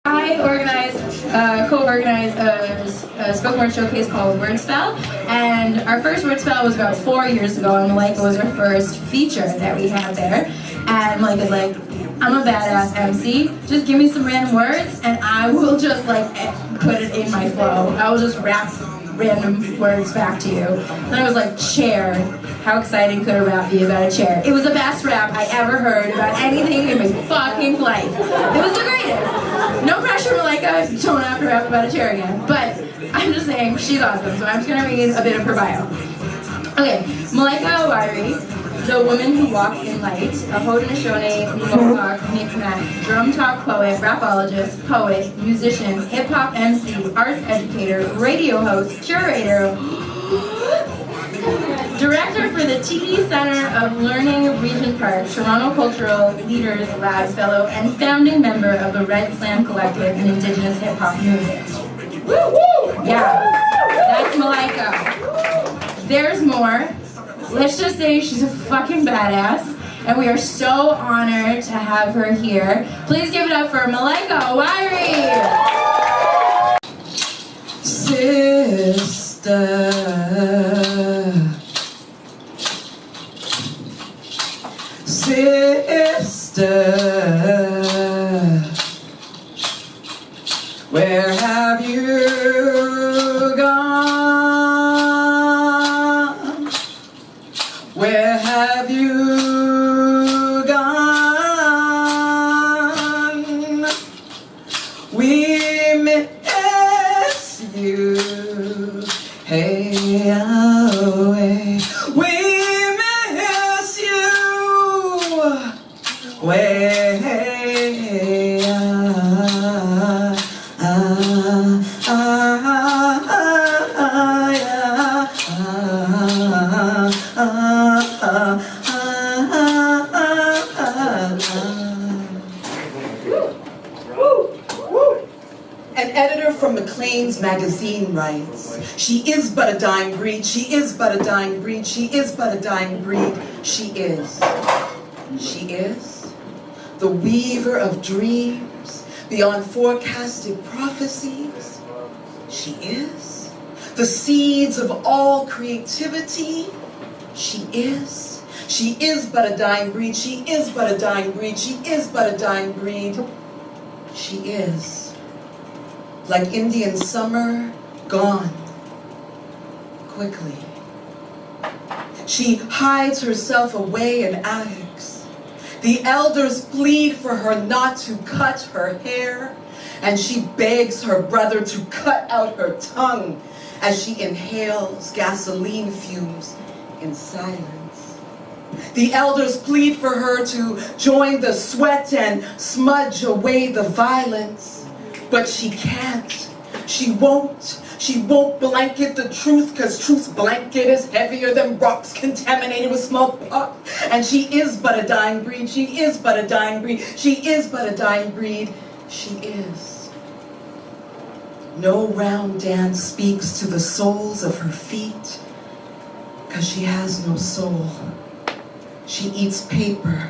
I co-organized a spoken word showcase called Word Spell, and our first Word Spell was about 4 years ago, and Mahlikah was our first feature that we had there. And Mahlikah's like, I'm a badass MC, just give me some random words, and I will just like put it in my flow. I will just rap random words back to you. And I was like, chair. How exciting could a rap be about a chair? It was the best rap I ever heard about anything in my fucking life. It was the greatest. No pressure, Mahlikah. Don't have to rap about a chair again. But I'm just saying, she's awesome. So I'm just gonna read a bit of her bio. Okay, Mahlikah Awe, the woman who walks in light, a Haudenosaunee, Mohawk, Mi'kmaq, drum talk poet, rapologist, poet, musician, hip-hop MC, arts educator, radio host, curator, director for the TD Center of Learning Regent Park, Toronto Cultural Leaders Lab Fellow, and founding member of the Red Slam Collective and Indigenous hip-hop movement. Woo-woo! Yeah, that's Mahlikah. There's more. Let's just say she's a fucking badass, and we are so honored to have her here. Please give it up for Mahlikah Awe! Sister, where have you gone? Where have you gone? We miss you. Hey, away. We miss you. Way, An editor from Maclean's magazine writes, she is but a dying breed, she is but a dying breed, she is but a dying breed, she is. She is the weaver of dreams beyond forecasted prophecies. She is the seeds of all creativity. She is. She is but a dying breed, she is but a dying breed, she is but a dying breed. She is. Like Indian summer, gone quickly. She hides herself away in attics. The elders plead for her not to cut her hair, and she begs her brother to cut out her tongue as she inhales gasoline fumes in silence. The elders plead for her to join the sweat and smudge away the violence. But she can't, she won't blanket the truth, because truth's blanket is heavier than rocks contaminated with smallpox. And she is but a dying breed, she is but a dying breed, she is but a dying breed, she is. No round dance speaks to the soles of her feet, because she has no soul. She eats paper,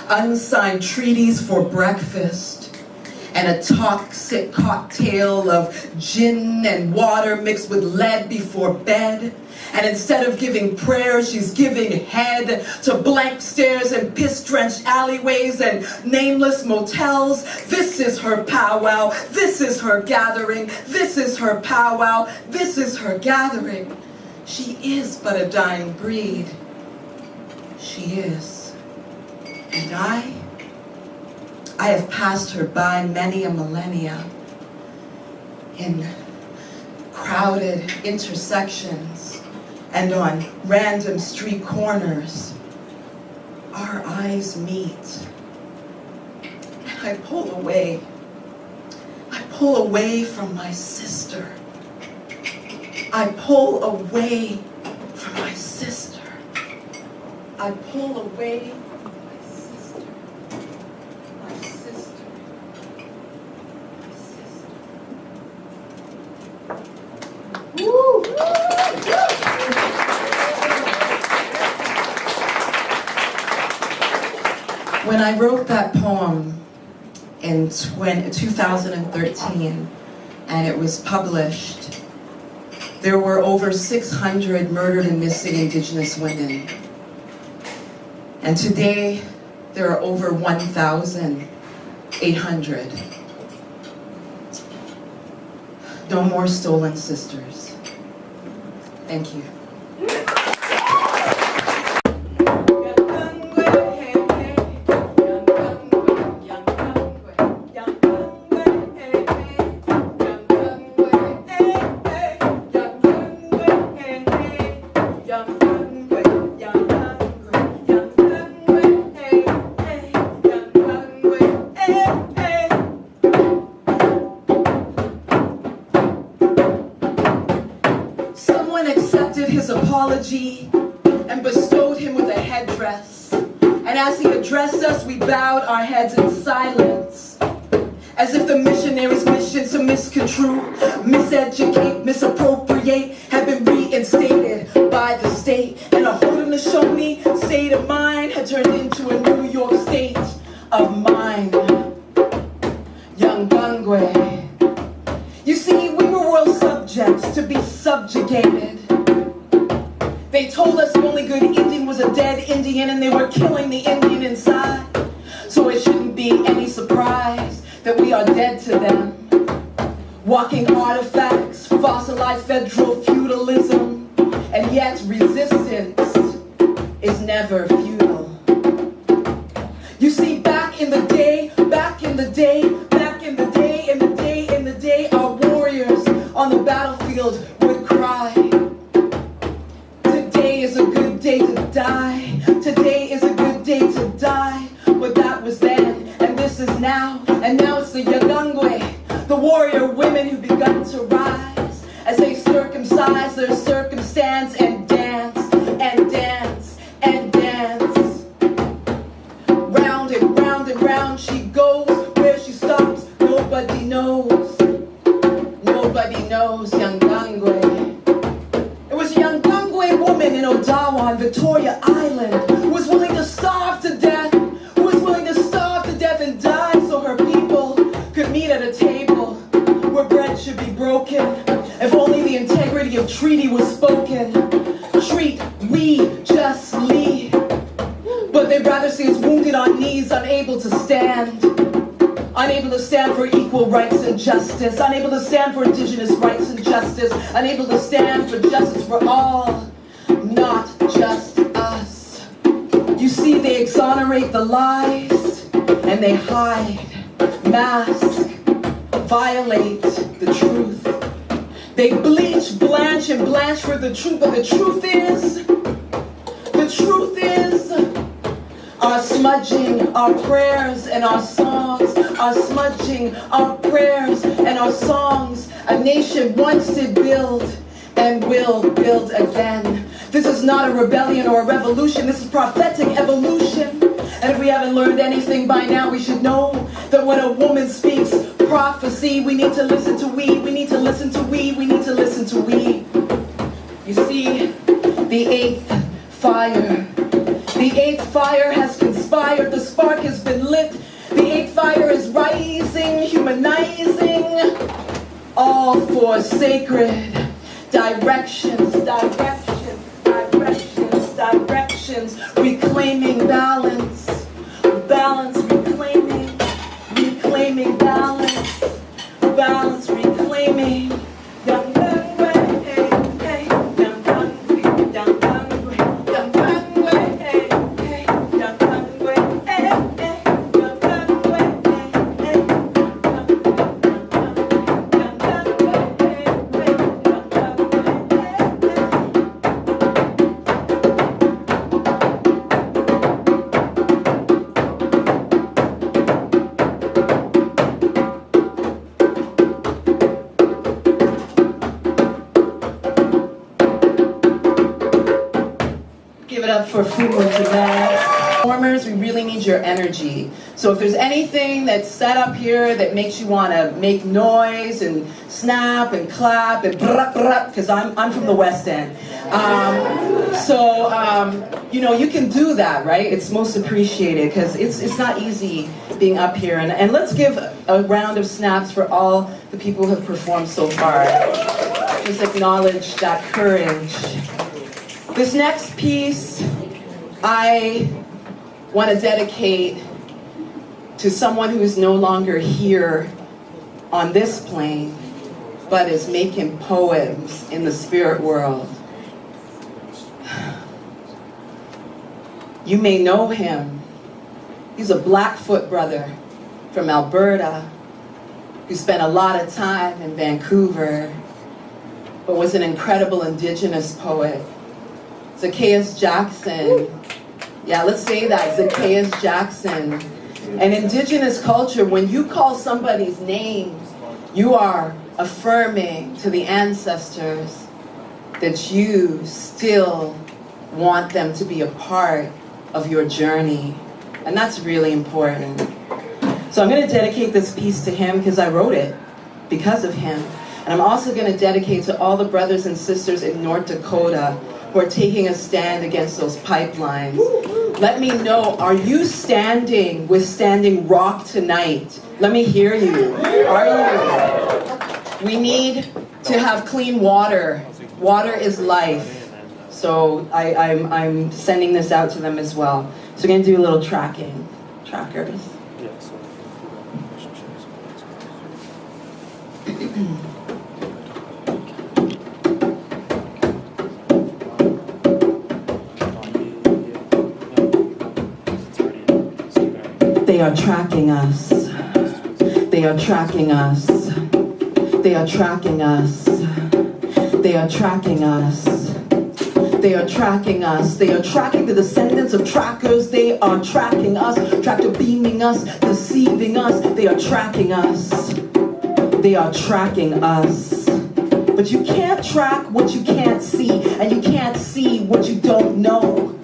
unsigned treaties for breakfast, and a toxic cocktail of gin and water mixed with lead before bed. And instead of giving prayers, she's giving head to blank stares and piss-drenched alleyways and nameless motels. This is her powwow. This is her gathering. This is her powwow. This is her gathering. She is but a dying breed. She is. And I have passed her by many a millennia in crowded intersections and on random street corners. Our eyes meet. And I pull away. I pull away from my sister. I pull away from my sister. I pull away. When I wrote that poem in 2013, and it was published. There were over 600 murdered and missing Indigenous women. And today, there are over 1,800. No more stolen sisters. Thank you. And bestowed him with a headdress. And as he addressed us, we bowed our heads in silence, as if the missionary's mission to misconstrue, miseducate, misappropriate had been reinstated by the state. And a Haudenosaunee state of mind had turned into a New York state of mind. Young Gungwe. You see, we were royal subjects to be subjugated. They told us the only good Indian was a dead Indian, and they were killing the Indian inside. So it shouldn't be any surprise that we are dead to them. Walking artifacts, fossilized federal feudalism, and yet resistance is never futile. You see, back in the day, our warriors on the battlefield would cry. Today is a good day to die. Today is a good day to die. But that was then, and this is now. And now it's the Yagungwe, the warrior women who've begun to rise as they circumcise their circumstance and dance, and dance, and dance. Round and round and round she goes. Where she stops, nobody knows. Nobody knows Young Gungwe. It was a young Gungwe woman in Odawa on Victoria Island who was willing to starve to death, and die so her people could meet at a table where bread should be broken. If only the integrity of treaty was spoken. Treat we justly. But they'd rather see us wounded on knees, unable to stand. Unable to stand for equal rights and justice. Unable to stand for Indigenous rights and justice. Unable to stand for justice for all, not just us. You see, they exonerate the lies, and they hide, mask, violate the truth. They bleach, blanch, and blanch for the truth. But the truth is, our smudging, our prayers, and our songs, our smudging, our prayers, and our songs. A nation once did build and will build again. This is not a rebellion or a revolution. This is prophetic evolution. And if we haven't learned anything by now, we should know that when a woman speaks prophecy, we need to listen to we need to listen to we need to listen to we. You see, the eighth fire. The eighth fire has conspired, the spark has been lit. The eighth fire is rising, humanizing, all for sacred directions, reclaiming balance, reclaiming balance, reclaiming. Young Gungwe, hey, hey, young Gungwe, young Gungwe, young Gungwe, hey, hey, young Gungwe, hey, hey, young Gungwe, hey, hey, young Gungwe, hey, hey, young Give it up for Fumu, Jahmez. Performers, we really need your energy. So if there's anything that's set up here that makes you want to make noise and snap and clap and because I'm from the West End. You know, you can do that, right? It's most appreciated because it's not easy being up here. And let's give a round of snaps for all the people who have performed so far. Just acknowledge that courage. This next piece, I want to dedicate to someone who is no longer here on this plane, but is making poems in the spirit world. You may know him. He's a Blackfoot brother from Alberta who spent a lot of time in Vancouver, but was an incredible Indigenous poet. Zacchaeus Jackson. Yeah, let's say that, Zacchaeus Jackson. And Indigenous culture, when you call somebody's name, you are affirming to the ancestors that you still want them to be a part of your journey. And that's really important. So I'm going to dedicate this piece to him because I wrote it because of him. And I'm also going to dedicate to all the brothers and sisters in North Dakota who are taking a stand against those pipelines. Let me know, are you standing with Standing Rock tonight? Let me hear you. Are you? We need to have clean water. Water is life. So I'm sending this out to them as well. So we're going to do a little trackers. They are tracking us. They are tracking us. They are tracking us. They are tracking us. They are tracking us. They are tracking the descendants of trackers. They are tracking us. Tractor beaming us, deceiving us. They are tracking us. They are tracking us. But you can't track what you can't see, and you can't see what you don't know.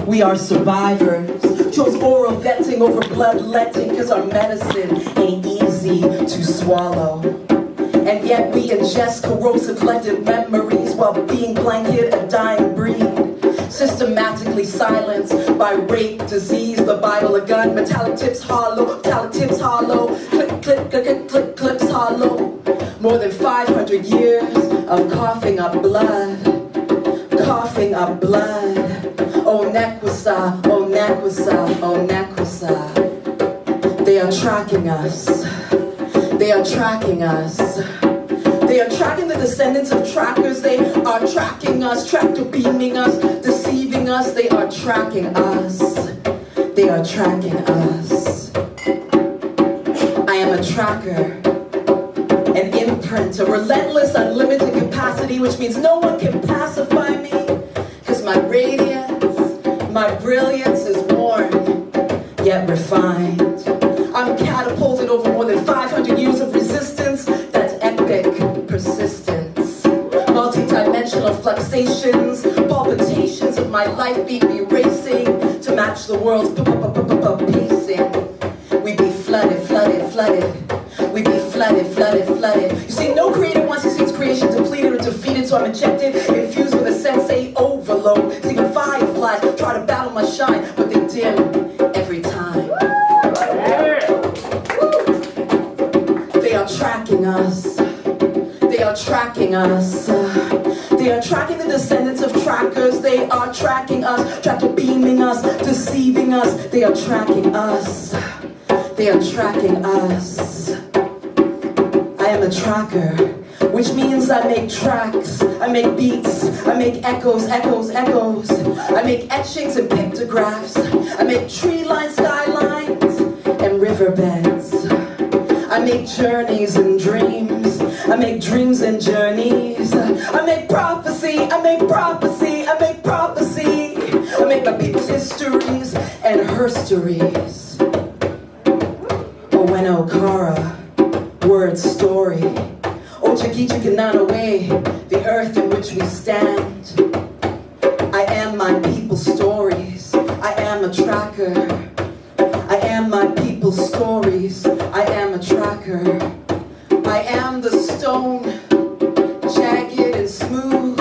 We are survivors. Chose oral vetting over bloodletting because our medicine ain't easy to swallow. And yet we ingest corrosive collective memories while being blanketed a dying breed. Systematically silenced by rape, disease, the Bible, a gun, metallic tips hollow, click, click, click, click, clips hollow. More than 500 years of coughing up blood, coughing up blood. Oh Nekwasa, oh Nekwasa, oh Nekwasa. They are tracking us. They are tracking us. They are tracking the descendants of trackers. They are tracking us, tractor beaming us, deceiving us. They are tracking us. They are tracking us. I am a tracker, an imprint, a relentless, unlimited capacity, which means no one can pacify me, because my radiance, my brilliance is worn, yet refined. I'm catapulted over more than 500 years of resistance. That's epic persistence. Multi-dimensional fluxations, palpitations of my life beat me racing to match the world's pacing. We be flooded, flooded, flooded. We be flooded, flooded, flooded. You see, no creator wants to see its creation depleted or defeated, so I'm injected, infused with a sensei overload. See, when fireflies try to battle my shine, but they dim every time. They are tracking us. They are tracking us. They are tracking the descendants of trackers. They are tracking us, tractor beaming us, deceiving us. They are tracking us. They are tracking us. I am a tracker, which means I make tracks, I make beats, I make echoes, echoes, echoes. I make etchings and pictographs. I make tree-lined skylines and riverbeds. I make journeys and dreams. I make dreams and journeys. I make prophecy, I make prophecy, I make prophecy. I make my people's histories and herstories. Owen Okara, word story. Ochagichikananawe, the earth in which we stand. I am my people's stories. I am am a tracker. I am my people's stories. I am a tracker. I am the stone, jagged and smooth,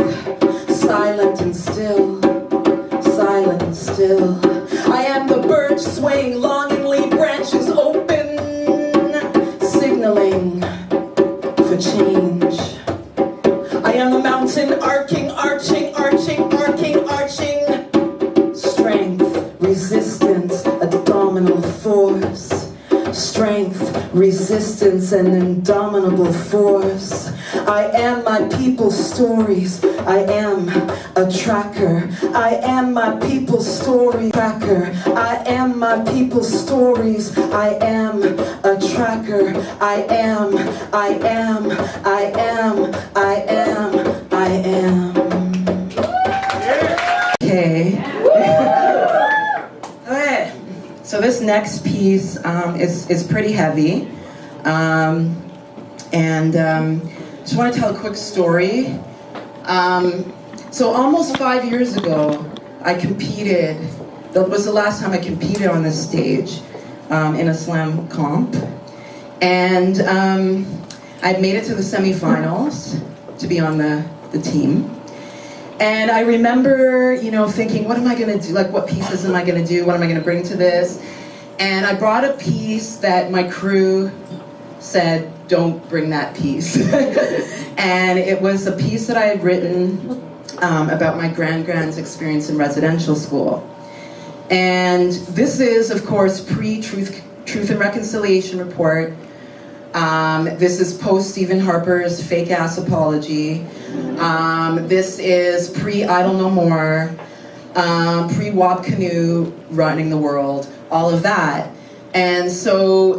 silent and still, silent and still. I am the birch swaying longingly, branches open, signaling for change. I am the mountain arcing, arching, arching, arcing, arching. Strength, resistance, abdominal force. Strength, resistance, and indomitable force. I am my people's stories. I am a tracker. I am my people's story tracker. I am my people's stories. I am a tracker. I am, I am, I am, I am, I am. Okay. Okay. So this next piece is pretty heavy. Just want to tell a quick story. So almost 5 years ago, I competed. That was the last time I competed on this stage in a slam comp. And I made it to the semifinals to be on the team. And I remember, thinking, what am I going to do? Like, what pieces am I going to do? What am I going to bring to this? And I brought a piece that my crew said, don't bring that piece. And it was a piece that I had written about my grand's experience in residential school. And this is, of course, pre-Truth and Reconciliation report. This is post-Stephen Harper's fake-ass apology. This is pre-Idle No More, pre-Wob Canoe running the world, all of that. And so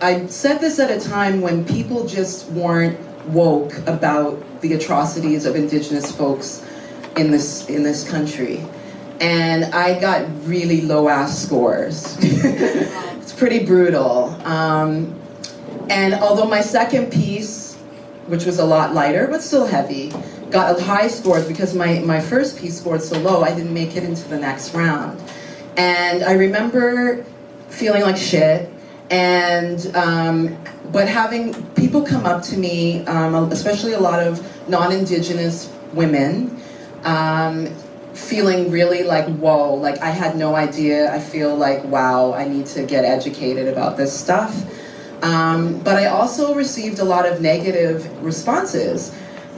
I said this at a time when people just weren't woke about the atrocities of Indigenous folks in this country. And I got really low-ass scores. It's pretty brutal. And although my second piece, which was a lot lighter, but still heavy, got high scores because my first piece scored so low, I didn't make it into the next round. And I remember feeling like shit, and but having people come up to me, especially a lot of non-Indigenous women, feeling really like, whoa, like I had no idea. I feel like, wow, I need to get educated about this stuff. But I also received a lot of negative responses,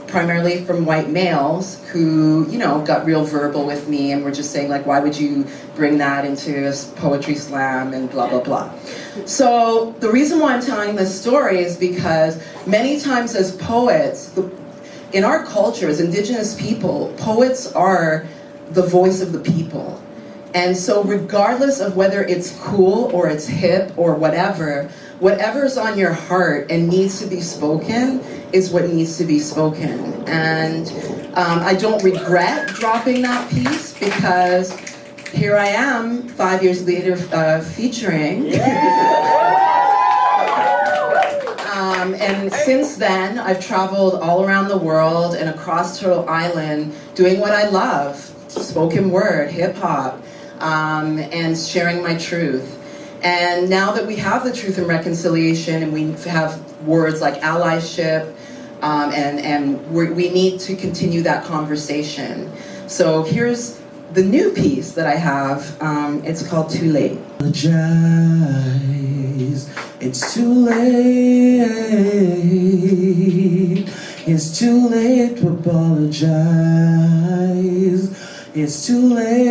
primarily from white males who, got real verbal with me and were just saying, like, why would you bring that into a poetry slam and blah, blah, blah. So the reason why I'm telling this story is because many times as poets, in our culture, as Indigenous people, poets are the voice of the people. And so regardless of whether it's cool or it's hip or whatever's on your heart and needs to be spoken is what needs to be spoken. And I don't regret dropping that piece because here I am 5 years later featuring. And since then, I've traveled all around the world and across Turtle Island doing what I love, spoken word, hip hop, and sharing my truth. And now that we have the Truth and Reconciliation and we have words like allyship, and we need to continue that conversation. So here's the new piece that I have. It's called Too Late. Apologize. It's too late. It's too late to apologize. It's too late.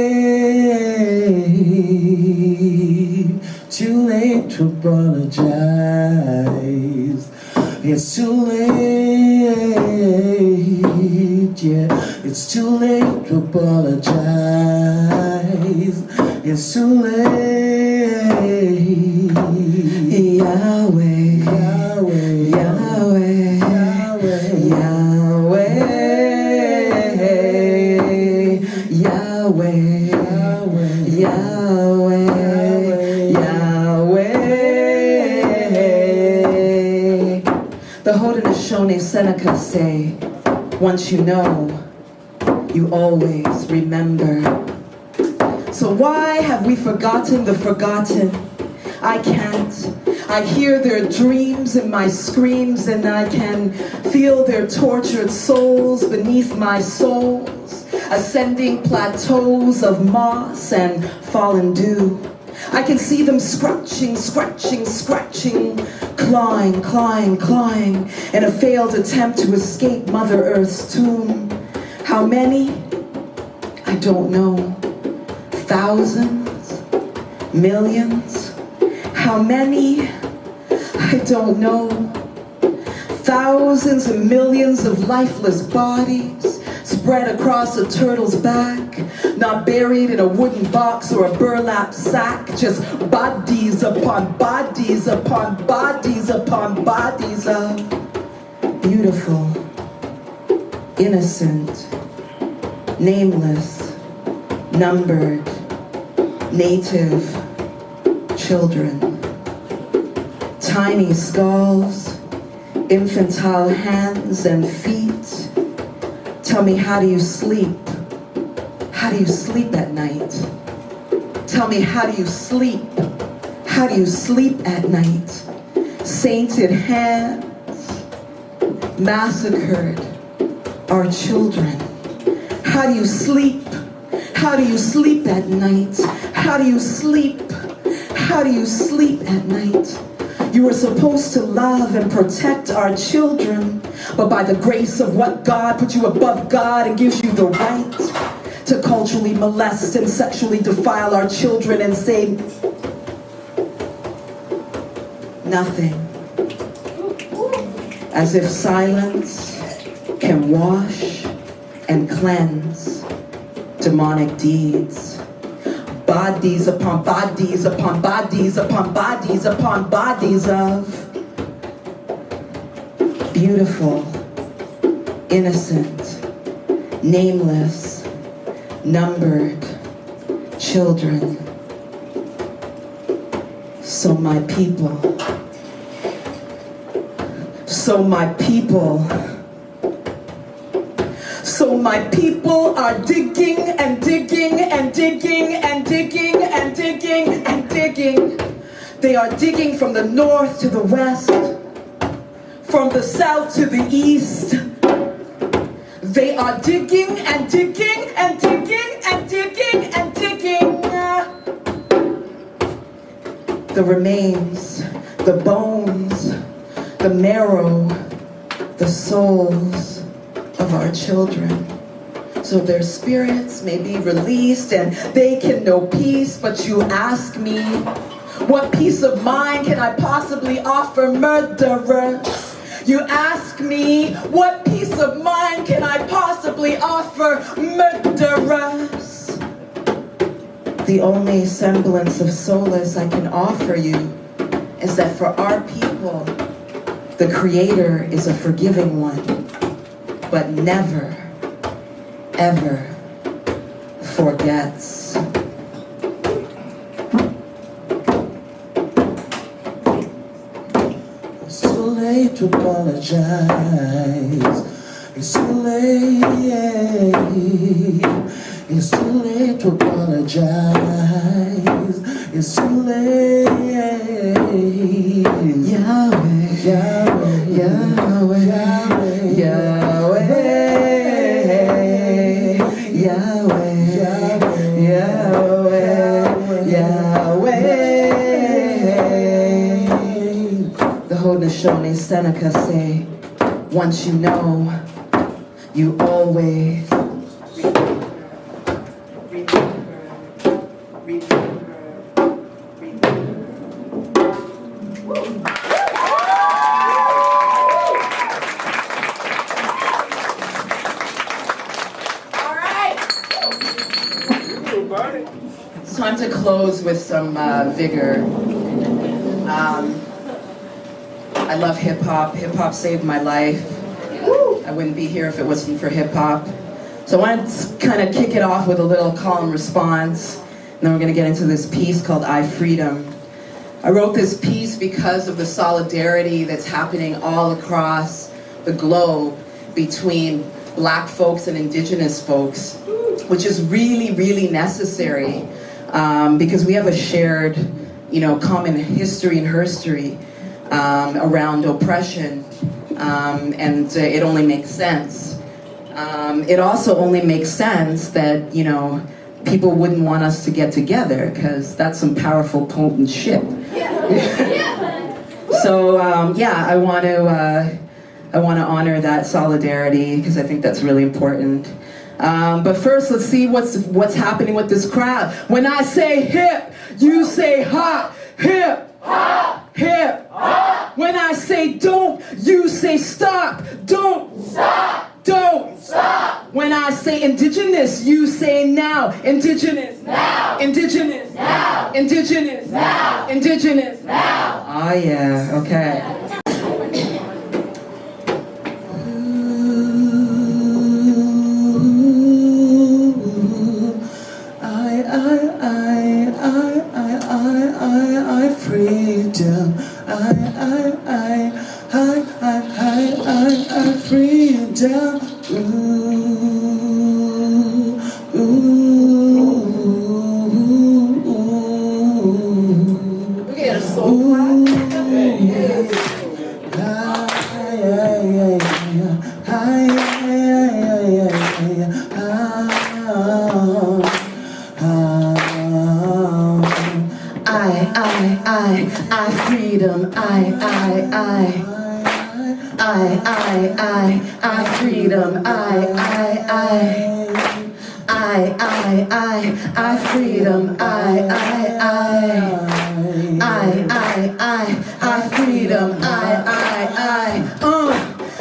Too late to apologize. It's too late, yeah. It's too late to apologize. It's too late. Yahweh, Yahweh, Yahweh, Yahweh, Yahweh, Yahweh, Yahweh, Yahweh. The Haudenosaunee Seneca say, once you know, you always remember. So So why have we forgotten the forgotten? I can't. I hear their dreams in my screams, and I can feel their tortured souls beneath my soles, ascending plateaus of moss and fallen dew. I can see them scratching, scratching, scratching, clawing, clawing, clawing, in a failed attempt to escape Mother Earth's tomb. How many? I don't know. Thousands? Millions? How many? I don't know. Thousands and millions of lifeless bodies spread across a turtle's back, not buried in a wooden box or a burlap sack, just bodies upon bodies upon bodies upon bodies of beautiful, innocent, nameless, numbered, native children. Tiny skulls, infantile hands and feet. Tell me, how do you sleep? How do you sleep at night? Tell me, how do you sleep? How do you sleep at night? Sainted hands massacred our children. How do you sleep? How do you sleep at night? How do you sleep? How do you sleep at night? You were supposed to love and protect our children, but by the grace of what God put you above God and gives you the right to culturally molest and sexually defile our children and say nothing. As if silence can wash and cleanse demonic deeds. Bodies upon bodies upon bodies upon bodies upon bodies of beautiful, innocent, nameless, numbered children. So my people, so my people, so my people are digging and digging and digging and digging and digging and digging. They are digging from the north to the west, from the south to the east. They are digging and digging and digging and digging and digging. The remains, the bones, the marrow, the souls of our children, so their spirits may be released and they can know peace. But you ask me, what peace of mind can I possibly offer murderers? You ask me, what peace of mind can I possibly offer murderers? The only semblance of solace I can offer you is that for our people, the Creator is a forgiving one, but never, ever forgets. It's too late to apologize. It's too late. It's too late to apologize. It's too late. Yahweh, Yahweh, Yahweh, Yahweh, Yahweh, Yahweh, Yahweh, Yahweh. The Haudenosaunee Seneca say, once you know, you always It's time to close with some vigor. I love hip hop. Hip hop saved my life. I wouldn't be here if it wasn't for hip hop. So I want to kind of kick it off with a little call and response. And then we're going to get into this piece called I Freedom. I wrote this piece because of the solidarity that's happening all across the globe between Black folks and Indigenous folks, which is really, really necessary. because we have a shared, common history and herstory around oppression, and it only makes sense. It also only makes sense that, people wouldn't want us to get together, because that's some powerful, potent shit. So, I want to honor that solidarity, because I think that's really important. But first, let's see what's happening with this crowd. When I say hip, you say hop. Hip, hop, hip, hop. When I say don't, you say stop. Don't stop. Don't stop. When I say indigenous, you say now. Indigenous now. Indigenous now. Indigenous now. Indigenous now. Oh yeah, okay. Freedom, freedom, Look at her soul. I freedom, I freedom, I freedom, I freedom,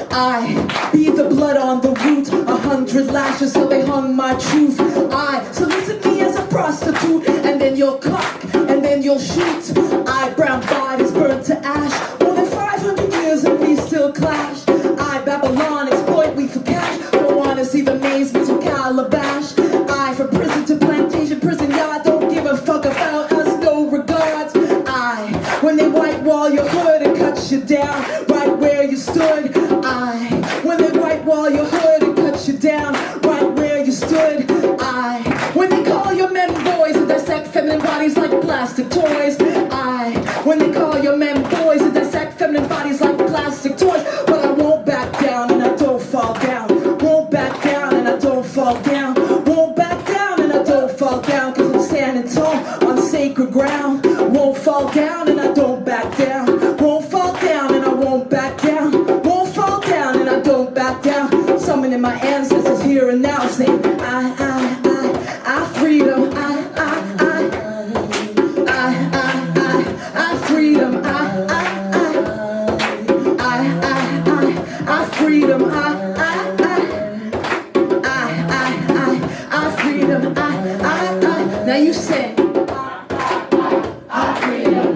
I be the blood on the root, 100 lashes till they hung my truth. I solicit me as a prostitute, and then you'll cock, and then you'll shoot. I brown bodies burned to ash, more than 500 years and we still clash. I Babylon exploit we for cash, don't wanna see the maze to calabash. I from prison to plantation, prison yard, don't give a fuck about us, no regards. I, when they white wall your hood and cut you down, right where you stood. I, when they white wall your hood and cut you down, right where you stood. I, when they call your men boys and dissect feminine bodies like plastic toys. I, when they call your men boys and dissect feminine bodies like plastic toys. But I won't back down and I don't fall down. Won't back down and I don't fall down. Won't back down and I don't fall down, cause I'm standing tall on sacred ground. Won't fall down and I don't back down. Won't fall down and I won't back down. Won't fall down and I don't back down. Summoning my ancestors here and now, saying I freedom, I freedom, I freedom, I freedom, now you say I freedom,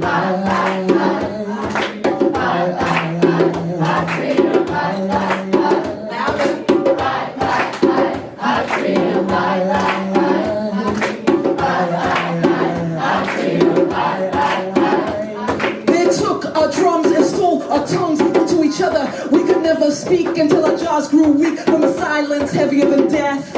we could never speak until our jaws grew weak from a silence heavier than death.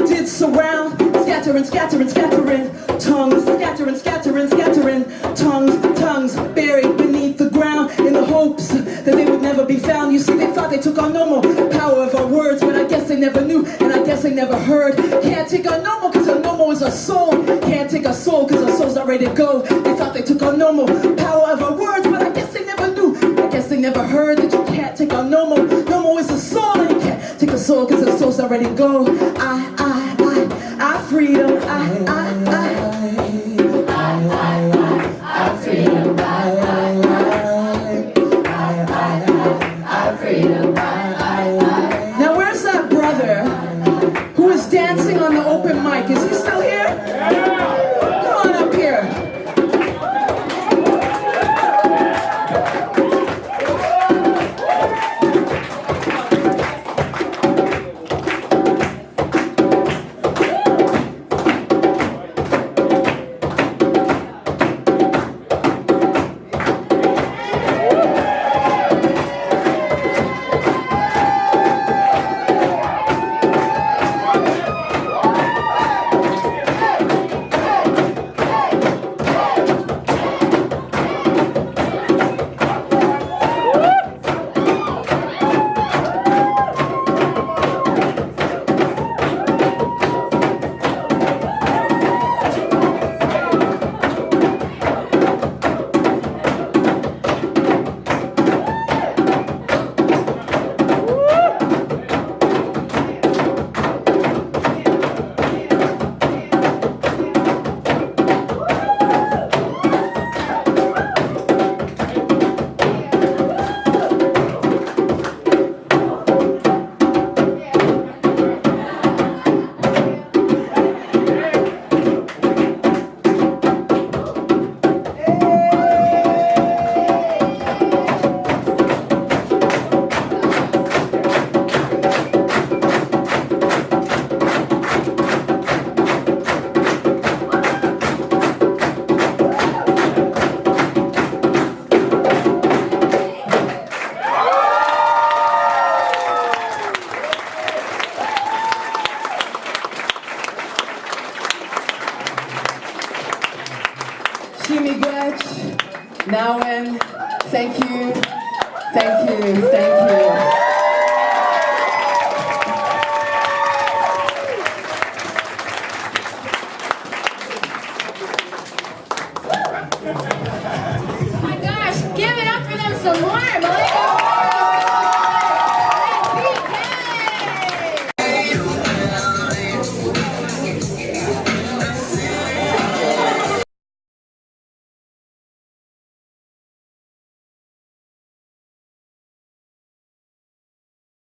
Did surround, scattering, scattering, scattering tongues, scattering, scattering, scattering tongues buried beneath the ground in the hopes that they would never be found. You see, they thought they took on no more power of our words, but I guess they never knew, and I guess they never heard. Can't take on no more, cause our no more is our soul. Can't take our soul, cause our soul's not ready to go. They thought they took on no more power of our words, but I guess they never knew, I guess they never heard that you can't take on no more. No more is the soul, and you can't take a soul, cause the soul's not ready to go. I freedom, I freedom, I freedom, Now where's that brother who is dancing on the open mic? Is he still here? Come on up here. Awe, thank you, thank you, thank you. Oh my gosh, give it up for them some more.